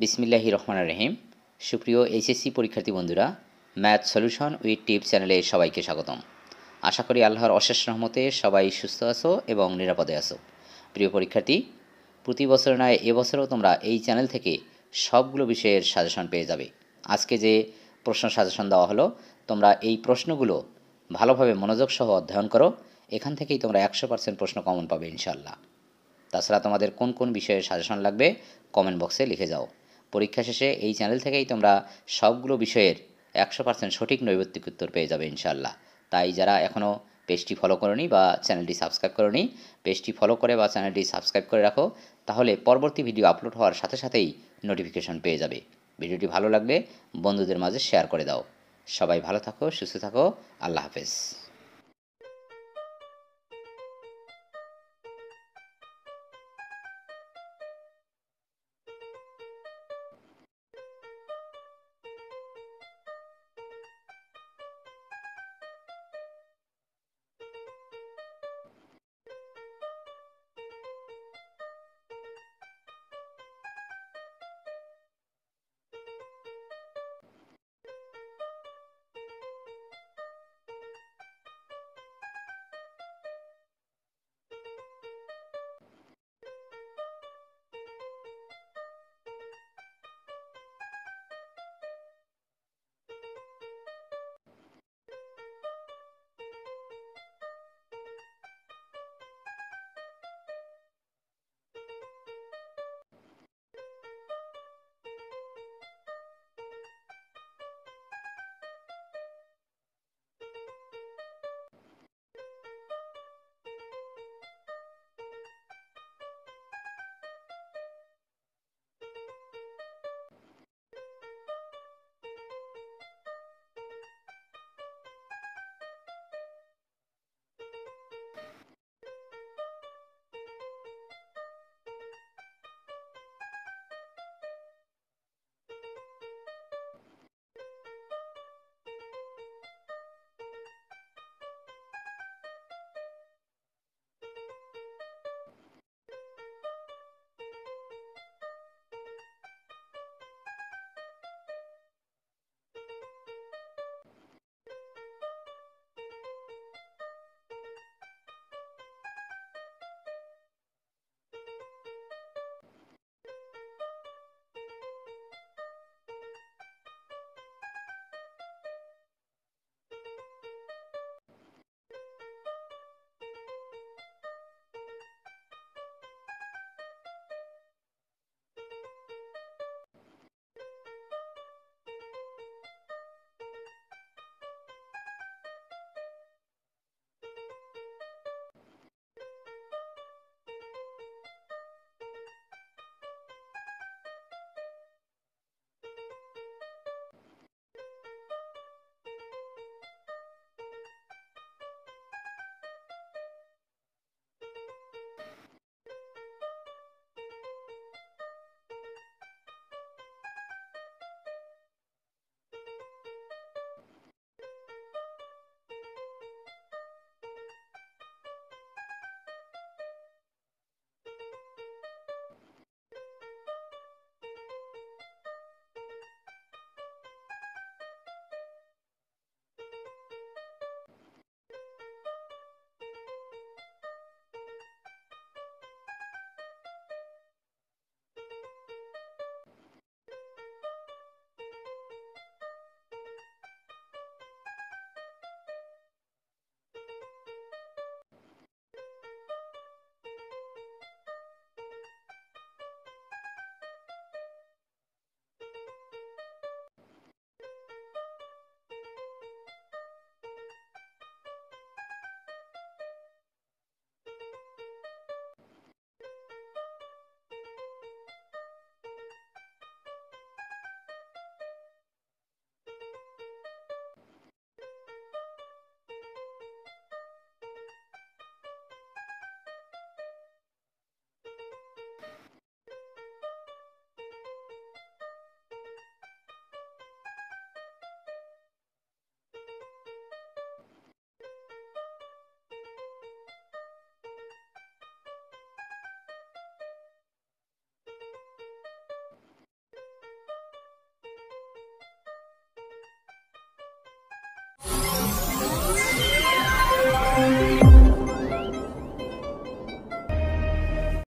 বিসমিল্লাহির রহমানির রহিম। সুপ্রিয় এইচএসসি পরীক্ষার্থী বন্ধুরা, ম্যাথ সলিউশন উইথ টিপস চ্যানেলে সবাইকে স্বাগতম। আশা করি আল্লাহর অশেষ রহমতে সবাই সুস্থ আছো এবং নিরাপদে আছো। প্রিয় পরীক্ষার্থী, প্রতি বছর নয় এবছরও তোমরা এই চ্যানেল থেকে সবগুলো বিষয়ের সাজেশন পেয়ে যাবে। আজকে যে প্রশ্ন সাজেশন দেওয়া হলো, তোমরা এই প্রশ্নগুলো ভালোভাবে মনোযোগ সহ অধ্যয়ন করো। এখান থেকেই তোমরা 100% প্রশ্ন কমন পাবে ইনশাআল্লাহ। তাছাড়া তোমাদের কোন কোন বিষয়ে সাজেশন লাগবে কমেন্ট বক্সে লিখে যাও। পরীক্ষা শেষে এই চ্যানেল থেকেই তোমরা সবগুলো বিষয়ের 100% সঠিক নৈর্ব্যক্তিক উত্তর পেয়ে যাবে ইনশাআল্লাহ। তাই যারা এখনও পেজটি ফলো করোনি বা চ্যানেলটি সাবস্ক্রাইব করোনি, পেজটি ফলো করে বা চ্যানেলটি সাবস্ক্রাইব করে রাখো, তাহলে পরবর্তী ভিডিও আপলোড হওয়ার সাথে সাথেই নোটিফিকেশন পেয়ে যাবে। ভিডিওটি ভালো লাগলে বন্ধুদের মাঝে শেয়ার করে দাও। সবাই ভালো থাকো, সুস্থ থাকো। আল্লাহ হাফেজ।